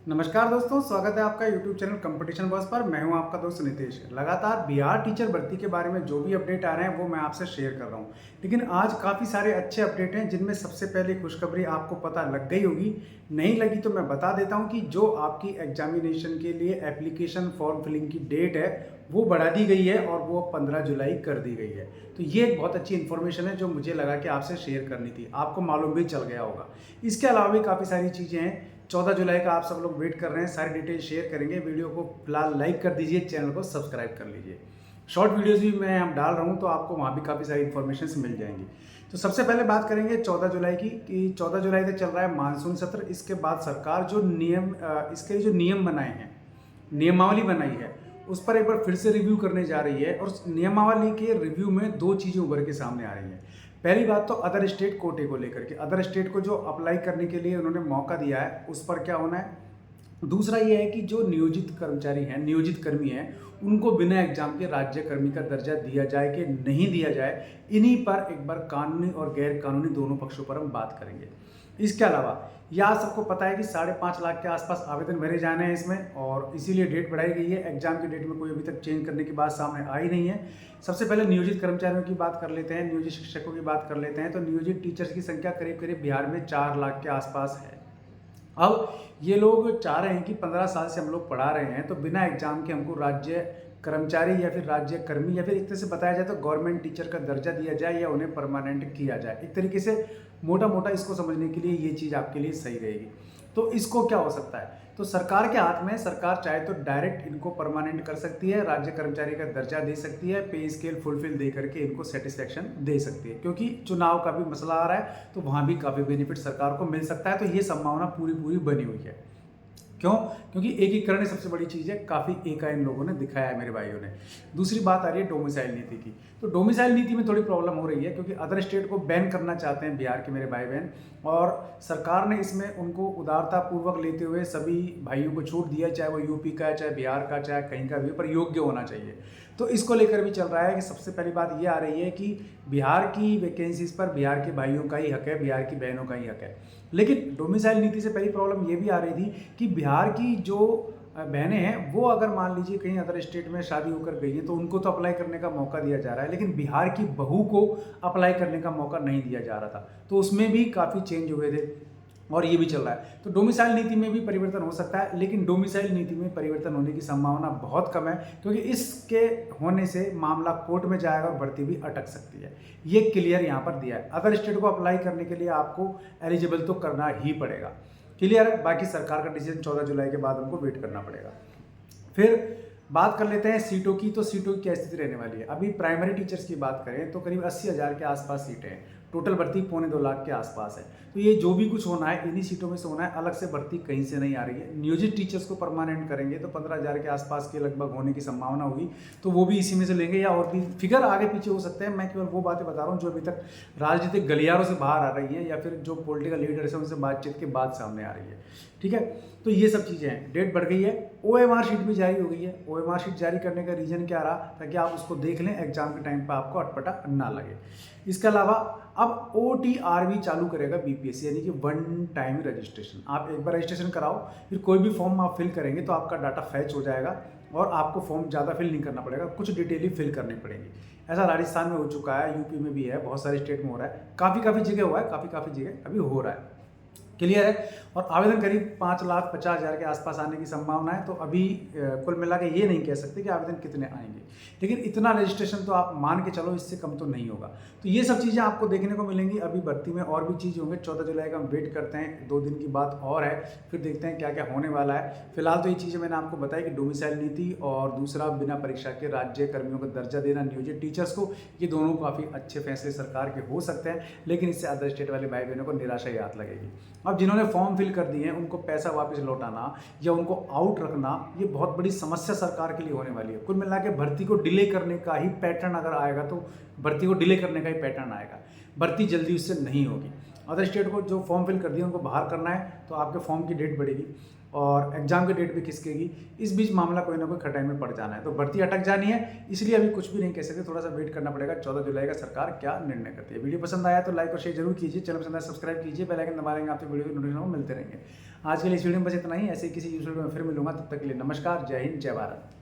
नमस्कार दोस्तों, स्वागत है आपका YouTube चैनल कंपटीशन बॉस पर। मैं हूं आपका दोस्त नितेश। लगातार बिहार टीचर भर्ती के बारे में जो भी अपडेट आ रहे हैं वो मैं आपसे शेयर कर रहा हूं। लेकिन आज काफ़ी सारे अच्छे अपडेट हैं जिनमें सबसे पहले खुशखबरी आपको पता लग गई होगी। नहीं लगी तो मैं बता देता हूं कि जो आपकी एग्जामिनेशन के लिए एप्लीकेशन फॉर्म फिलिंग की डेट है वो बढ़ा दी गई है और वो 15 जुलाई कर दी गई है। तो ये एक बहुत अच्छी इन्फॉर्मेशन है जो मुझे लगा कि आपसे शेयर करनी थी, आपको मालूम भी चल गया होगा। इसके अलावा भी काफ़ी सारी चीज़ें हैं। 14 जुलाई का आप सब लोग वेट कर रहे हैं, सारी डिटेल शेयर करेंगे। वीडियो को फिलहाल लाइक कर दीजिए, चैनल को सब्सक्राइब कर लीजिए। शॉर्ट वीडियोस भी मैं हम डाल रहा हूँ तो आपको वहाँ भी काफ़ी सारी इन्फॉर्मेशन मिल जाएंगी। तो सबसे पहले बात करेंगे 14 जुलाई की कि 14 जुलाई तक चल रहा है मानसून सत्र। इसके बाद सरकार जो इसके जो नियम बनाए हैं, नियमावली बनाई है, उस पर एक बार फिर से रिव्यू करने जा रही है। और नियमावली के रिव्यू में दो चीज़ें उभर के सामने आ रही हैं। पहली बात तो अदर स्टेट कोटे को लेकर के, अदर स्टेट को जो अप्लाई करने के लिए उन्होंने मौका दिया है उस पर क्या होना है। दूसरा ये है कि जो नियोजित कर्मचारी हैं, नियोजित कर्मी हैं, उनको बिना एग्जाम के राज्य कर्मी का दर्जा दिया जाए कि नहीं दिया जाए, इन्हीं पर एक बार कानूनी और गैर कानूनी दोनों पक्षों पर हम बात करेंगे। इसके अलावा यह सबको पता है कि 5.5 लाख के आसपास आवेदन भरे जाने हैं इसमें, और इसीलिए डेट बढ़ाई गई है। एग्जाम की डेट में कोई अभी तक चेंज करने की बात सामने आई नहीं है। सबसे पहले नियोजित कर्मचारियों की बात कर लेते हैं, नियोजित शिक्षकों की बात कर लेते हैं। तो नियोजित टीचर्स की संख्या करीब करीब बिहार में 4 लाख के आसपास है। अब ये लोग चाह रहे हैं कि 15 साल से हम लोग पढ़ा रहे हैं तो बिना एग्जाम के हमको राज्य कर्मचारी या फिर राज्य कर्मी या फिर एक तरह से बताया जाए तो गवर्नमेंट टीचर का दर्जा दिया जाए या उन्हें परमानेंट किया जाए। एक तरीके से मोटा मोटा इसको समझने के लिए ये चीज़ आपके लिए सही रहेगी। तो इसको क्या हो सकता है, तो सरकार के हाथ में, सरकार चाहे तो डायरेक्ट इनको परमानेंट कर सकती है, राज्य कर्मचारी का दर्जा दे सकती है, पे स्केल फुलफिल दे करके इनको सेटिस्फेक्शन दे सकती है। क्योंकि चुनाव का भी मसला आ रहा है तो वहाँ भी काफ़ी बेनिफिट सरकार को मिल सकता है। तो ये संभावना पूरी पूरी बनी हुई है। क्यों? क्योंकि एकीकरण सबसे बड़ी चीज़ है, काफ़ी एका इन लोगों ने दिखाया है मेरे भाइयों ने। दूसरी बात आ रही है डोमिसाइल नीति की। तो डोमिसाइल नीति में थोड़ी प्रॉब्लम हो रही है क्योंकि अदर स्टेट को बैन करना चाहते हैं बिहार के मेरे भाई बहन, और सरकार ने इसमें उनको उदारतापूर्वक लेते हुए सभी भाइयों को छूट दिया, चाहे वो यूपी का है, चाहे बिहार का, चाहे कहीं का भी, पर योग्य होना चाहिए। तो इसको लेकर भी चल रहा है कि सबसे पहली बात ये आ रही है कि बिहार की वैकेंसीज पर बिहार के भाइयों का ही हक है, बिहार की बहनों का ही हक है। लेकिन डोमिसाइल नीति से पहली प्रॉब्लम ये भी आ रही थी कि बिहार की जो बहनें हैं वो अगर मान लीजिए कहीं अदर स्टेट में शादी होकर गई हैं तो उनको तो अप्लाई करने का मौका दिया जा रहा है, लेकिन बिहार की बहू को अप्लाई करने का मौका नहीं दिया जा रहा था। तो उसमें भी काफ़ी चेंज हुए थे और ये भी चल रहा है। तो डोमिसाइल नीति में भी परिवर्तन हो सकता है, लेकिन डोमिसाइल नीति में परिवर्तन होने की संभावना बहुत कम है क्योंकि इसके होने से मामला कोर्ट में जाएगा और भर्ती भी अटक सकती है। ये क्लियर यहाँ पर दिया है। अदर स्टेट को अप्लाई करने के लिए आपको एलिजिबल तो करना ही पड़ेगा। क्लियर है? बाकी सरकार का डिसीजन 14 जुलाई के बाद हमको वेट करना पड़ेगा। फिर बात कर लेते हैं सीटों की। तो सीटों की क्या स्थिति रहने वाली है। अभी प्राइमरी टीचर्स की बात करें तो करीब 80,000 के आसपास सीटें हैं। टोटल भर्ती 2.25 लाख के आसपास है। तो ये जो भी कुछ होना है इन्हीं सीटों में से होना है, अलग से भर्ती कहीं से नहीं आ रही है। नियोजित टीचर्स को परमानेंट करेंगे तो 15,000 के आसपास के लगभग होने की संभावना होगी, तो वो भी इसी में से लेंगे या और भी फिगर आगे पीछे हो सकते हैं। मैं केवल वो बातें बता रहा हूँ जो अभी तक राजनीतिक गलियारों से बाहर आ रही हैं या फिर जो पॉलिटिकल लीडर्स हैं उनसे बातचीत के बाद सामने आ रही है। ठीक है, तो ये सब चीज़ें हैं। डेट बढ़ गई है, OMR शीट भी जारी हो गई है। OMR शीट जारी करने का रीज़न क्या रहा, ताकि आप उसको देख लें, एग्जाम के टाइम पर आपको अटपटा ना लगे। इसके अलावा अब OTR भी चालू करेगा BPSC, यानी कि वन टाइम रजिस्ट्रेशन। आप एक बार रजिस्ट्रेशन कराओ, फिर कोई भी फॉर्म आप फिल करेंगे तो आपका डाटा फैच हो जाएगा और आपको फॉर्म ज़्यादा फिल नहीं करना पड़ेगा, कुछ डिटेल ही फिल करनी पड़ेगी। ऐसा राजस्थान में हो चुका है, यूपी में भी है, बहुत सारे स्टेट में हो रहा है, काफ़ी जगह हुआ है, काफ़ी जगह अभी हो रहा है। क्लियर है? और आवेदन करीब 5,50,000 के आसपास आने की संभावना है। तो अभी कुल मिला के ये नहीं कह सकते कि आवेदन कितने आएंगे, लेकिन इतना रजिस्ट्रेशन तो आप मान के चलो, इससे कम तो नहीं होगा। तो ये सब चीज़ें आपको देखने को मिलेंगी। अभी भर्ती में और भी चीज़ होंगे। 14 जुलाई का हम वेट करते हैं, 2 दिन की बात और है, फिर देखते हैं क्या क्या होने वाला है। फिलहाल तो ये चीज़ें मैंने आपको बताई कि डोमिसाइल नीति और दूसरा बिना परीक्षा के राज्य कर्मियों का दर्जा देना नियोजित टीचर्स को, ये दोनों काफ़ी अच्छे फैसले सरकार के हो सकते हैं, लेकिन इससे अदर स्टेट वाले भाई बहनों को निराशा ही हाथ लगेगी। अब जिन्होंने फॉर्म फिल कर दिए हैं उनको पैसा वापस लौटाना या उनको आउट रखना, ये बहुत बड़ी समस्या सरकार के लिए होने वाली है। कुल मिला के भर्ती को डिले करने का ही पैटर्न अगर आएगा तो भर्ती को डिले करने का ही पैटर्न आएगा, भर्ती जल्दी उससे नहीं होगी। अदर स्टेट को जो फॉर्म फिल कर दिया उनको बाहर करना है तो आपके फॉर्म की डेट बढ़ेगी और एग्जाम की डेट भी खिसकेगी। इस बीच मामला कोई ना कोई खटाई में पड़ जाना है, तो भर्ती अटक जानी है। इसलिए अभी कुछ भी नहीं कह सकते, थोड़ा सा वेट करना पड़ेगा 14 जुलाई का सरकार क्या निर्णय करती है। वीडियो पसंद आया तो लाइक और शेयर जरूर कीजिए, चैनल पसंद आया सब्सक्राइब कीजिए, बेल आइकन दबा लेंगे, आपसे वीडियो के नोटिफिकेशन मिलते रहेंगे। आज के लिए इस वीडियो में बस इतना ही। ऐसे ही किसी यूट्यूब में फिर मिलूंगा, तब तक के लिए नमस्कार, जय हिंद, जय भारत।